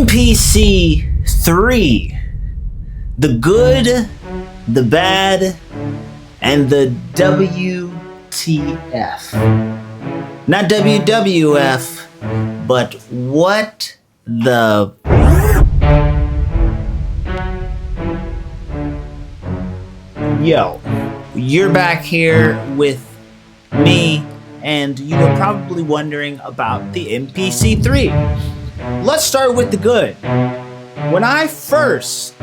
MPC 3. The good, the bad, and the WTF. Not WWF, but what the... Yo, you're back here with me, and you were probably wondering about the MPC 3. Let's start with the good. When I first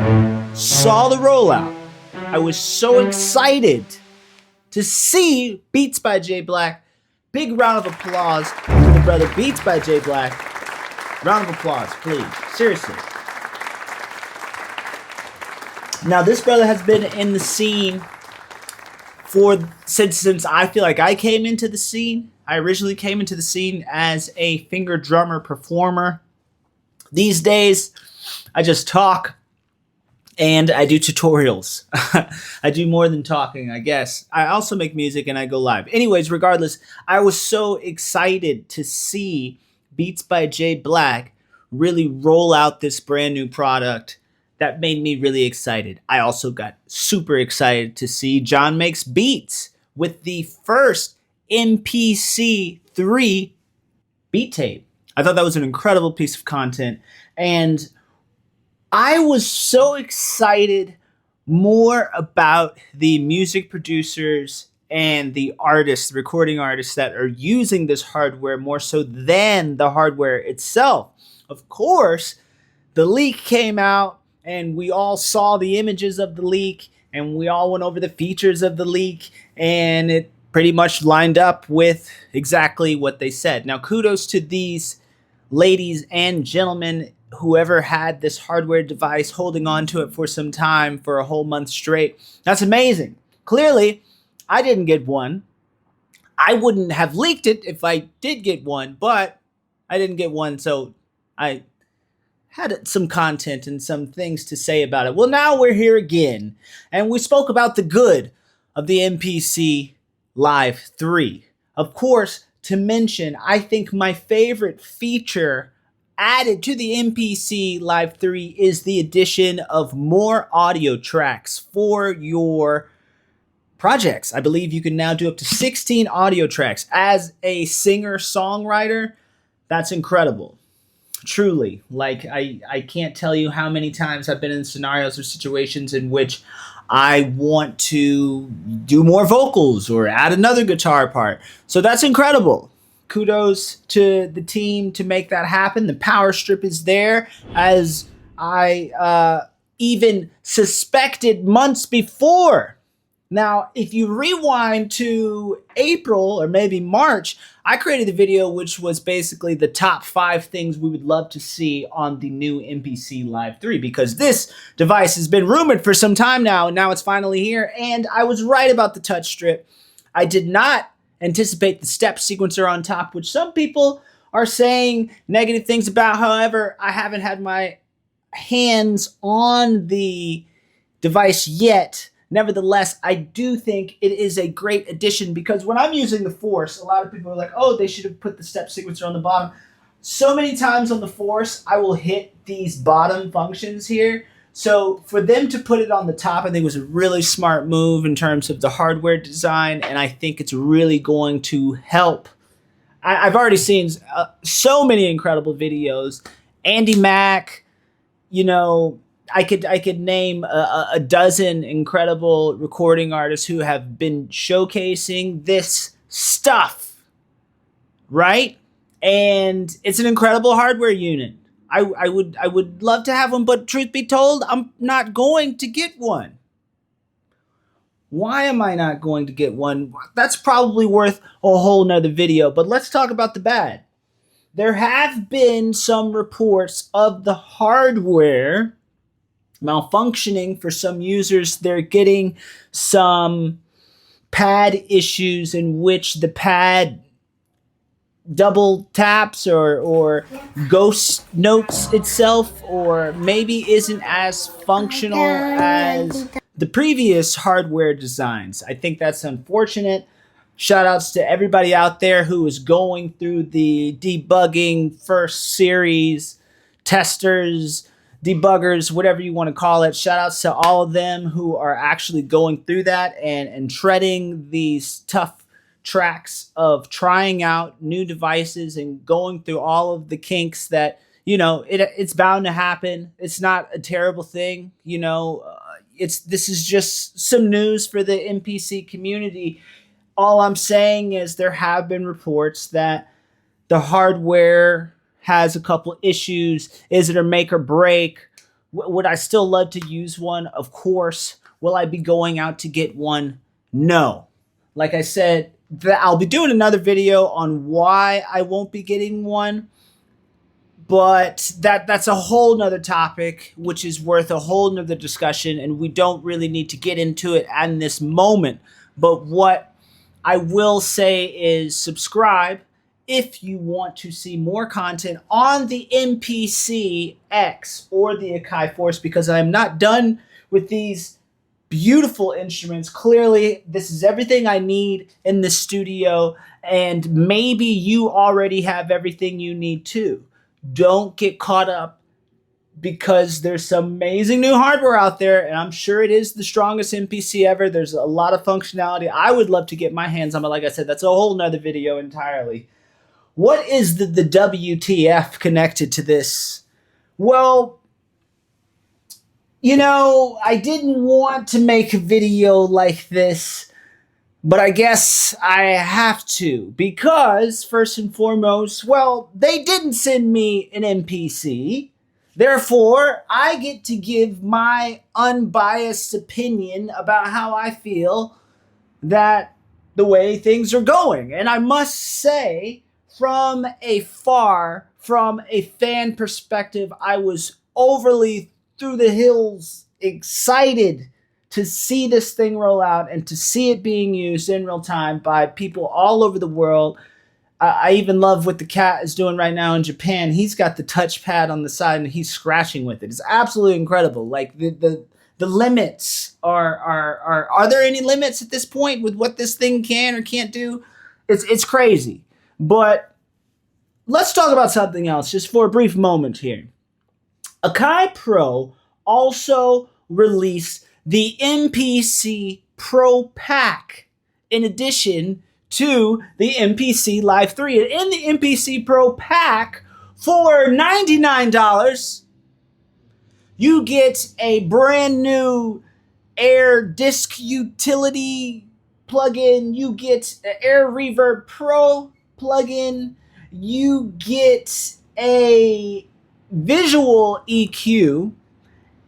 saw the rollout, I was so excited to see Beats by J Black. Big round of applause to the brother Beats by J Black. Round of applause, please. Seriously. Now, this brother has been in the scene since I feel like I came into the scene. I originally came into the scene as a finger drummer performer. These days, I just talk and I do tutorials. I do more than talking, I guess. I also make music and I go live. Anyways, regardless, I was so excited to see Beats by J Black really roll out this brand new product. That made me really excited. I also got super excited to see John Makes Beats with the first MPC 3 beat tape. I thought that was an incredible piece of content. And I was so excited more about the music producers and the artists, the recording artists that are using this hardware more so than the hardware itself. Of course, the leak came out and we all saw the images of the leak and we all went over the features of the leak, and it pretty much lined up with exactly what they said. Now, kudos to these ladies and gentlemen, whoever had this hardware device holding on to it for some time, for a whole month straight. That's amazing. Clearly, I didn't get one. I wouldn't have leaked it if I did get one, but I didn't get one, so I had some content and some things to say about it. Well, now we're here again, and we spoke about the good of the MPC Live 3. Of course, to mention, I think my favorite feature added to the MPC Live 3 is the addition of more audio tracks for your projects. I believe you can now do up to 16 audio tracks. As a singer-songwriter, that's incredible. Truly. Like, I can't tell you how many times I've been in scenarios or situations in which I want to do more vocals or add another guitar part. So that's incredible. Kudos to the team to make that happen. The power strip is there, as I even suspected months before. Now, if you rewind to April or maybe March, I created a video which was basically the top 5 things we would love to see on the new MPC Live 3, because this device has been rumored for some time now, and now it's finally here, and I was right about the touch strip. I did not anticipate the step sequencer on top, which some people are saying negative things about. However, I haven't had my hands on the device yet. Nevertheless, I do think it is a great addition, because when I'm using the Force, a lot of people are like, oh, they should have put the step sequencer on the bottom. So many times on the Force, I will hit these bottom functions here. So for them to put it on the top, I think was a really smart move in terms of the hardware design, and I think it's really going to help. I've already seen so many incredible videos. Andy Mack, you know, I could name a dozen incredible recording artists who have been showcasing this stuff, right? And it's an incredible hardware unit. I would love to have one, but truth be told, I'm not going to get one. Why am I not going to get one? That's probably worth a whole nother video, but let's talk about the bad. There have been some reports of the hardware malfunctioning for some users. They're getting some pad issues in which the pad double taps or ghost notes itself, or maybe isn't as functional as the previous hardware designs. I think that's unfortunate. Shout outs to everybody out there who is going through the debugging first series testers, debuggers, whatever you want to call it. Shout outs to all of them who are actually going through that and treading these tough tracks of trying out new devices and going through all of the kinks that, it's bound to happen. It's not a terrible thing. This is just some news for the MPC community. All I'm saying is there have been reports that the hardware has a couple issues. Is it a make or break? Would I still love to use one? Of course. Will I be going out to get one? No. Like I said, I'll be doing another video on why I won't be getting one. But that's a whole nother topic, which is worth a whole nother discussion, and we don't really need to get into it at this moment. But what I will say is subscribe if you want to see more content on the MPC X or the Akai Force, because I'm not done with these beautiful instruments. Clearly, this is everything I need in the studio, and maybe you already have everything you need too. Don't get caught up because there's some amazing new hardware out there, and I'm sure it is the strongest MPC ever. There's a lot of functionality. I would love to get my hands on, but like I said, that's a whole nother video entirely. What is the WTF connected to this? Well, I didn't want to make a video like this, but I guess I have to, because first and foremost, they didn't send me an MPC. Therefore, I get to give my unbiased opinion about how I feel that the way things are going. And I must say, from a fan perspective, I was overly through the hills excited to see this thing roll out and to see it being used in real time by people all over the world. I even love what the cat is doing right now in Japan. He's got the touchpad on the side and he's scratching with it. It's absolutely incredible. Like the limits are there any limits at this point with what this thing can or can't do? It's crazy. But let's talk about something else just for a brief moment here. Akai Pro also released the MPC Pro Pack in addition to the MPC Live 3. And in the MPC Pro Pack, for $99, you get a brand new Air Disc Utility plugin. You get an Air Reverb Pro plugin. You get a visual EQ.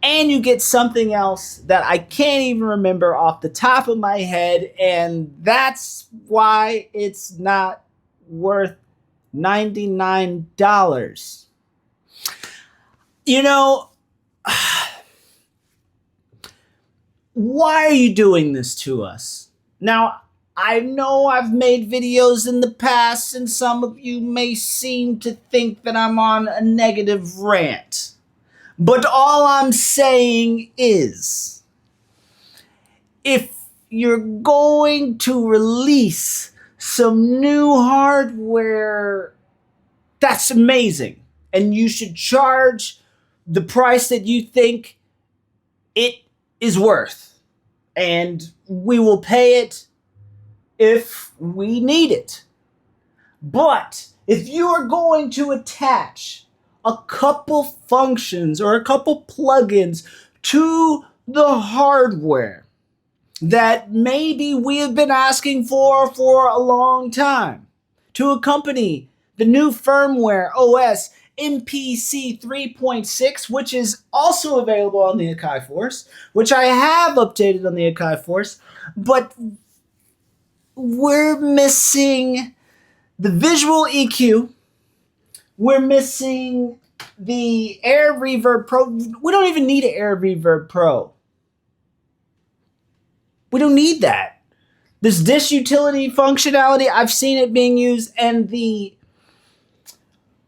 And you get something else that I can't even remember off the top of my head, and that's why it's not worth $99. Why are you doing this to us? Now, I know I've made videos in the past, and some of you may seem to think that I'm on a negative rant. But all I'm saying is, if you're going to release some new hardware, that's amazing. And you should charge the price that you think it is worth. And we will pay it if we need it. But if you are going to attach a couple functions or a couple plugins to the hardware that maybe we have been asking for a long time to accompany the new firmware OS MPC 3.6, which is also available on the Akai Force, which I have updated on the Akai Force, but we're missing the visual EQ. We're missing the Air Reverb Pro. We don't even need an Air Reverb Pro. We don't need that. This dish utility functionality, I've seen it being used, and the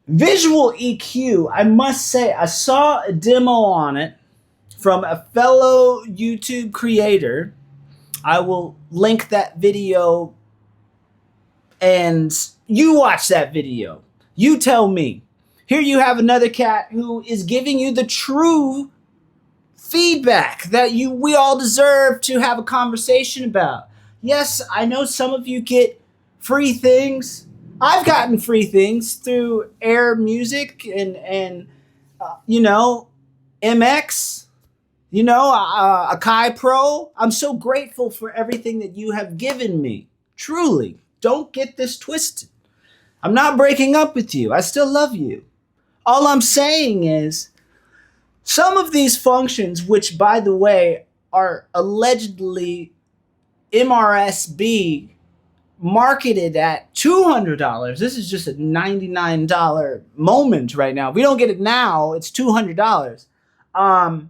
visual EQ, I must say, I saw a demo on it from a fellow YouTube creator. I will link that video, and you watch that video. You tell me. Here you have another cat who is giving you the true feedback that we all deserve to have a conversation about. Yes, I know some of you get free things. I've gotten free things through Air Music and MX, Akai Pro. I'm so grateful for everything that you have given me. Truly, don't get this twisted. I'm not breaking up with you. I still love you. All I'm saying is some of these functions, which by the way are allegedly MRSB marketed at $200. This is just a $99 moment right now. If we don't get it now, it's $200. I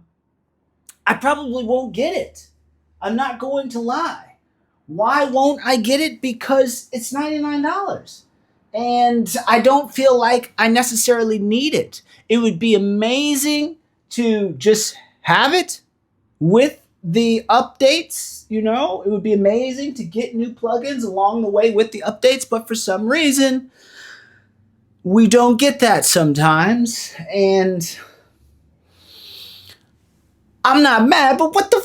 probably won't get it. I'm not going to lie. Why won't I get it? Because it's $99. And I don't feel like I necessarily need it. It would be amazing to just have it with the updates. It would be amazing to get new plugins along the way with the updates. But for some reason, we don't get that sometimes. And I'm not mad, but what the